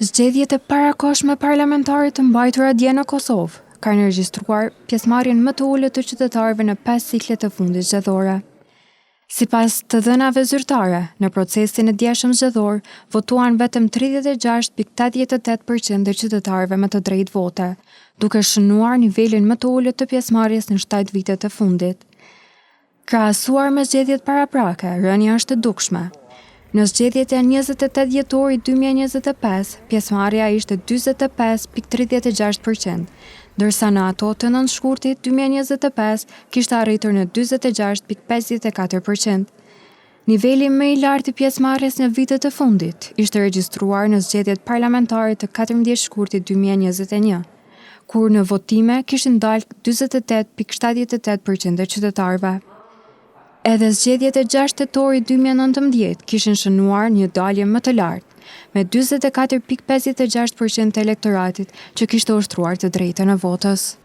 Zgjedhjet e parakohshme parlamentare të mbajtura dje në Kosovë kanë regjistruar pjesëmarrjen më të ulët të qytetarëve në 5 ciklet të fundit zgjedhore. Sipas të dhënave zyrtare, në procesin e djeshëm zgjedhor, votuan vetëm 36.88% e qytetarëve me të drejtë vote, duke shënuar nivelin më të ulët të pjesëmarrjes në 7 vitet të fundit. Krahasuar me zgjedhjet paraprake, rënja është e dukshme. Në zgjedhjet e 28 dhjetorit 2025, pjesëmarrja ishte 45.36%, ndërsa në ato të nëntëshkurtit 2025 kishte arritur në 46.54%. Niveli më i lartë i pjesëmarrjes në vitet të fundit ishte regjistruar në zgjedhjet parlamentare të 14 shkurtit 2021, kur në votime kishin dalë 48.78% e qytetarëve. Edhe zgjedhjet e 6 tetorit 2019 kishin shënuar një dalje më të lartë, me 44.56% të elektoratit që kishte ushtruar të drejtën e votës.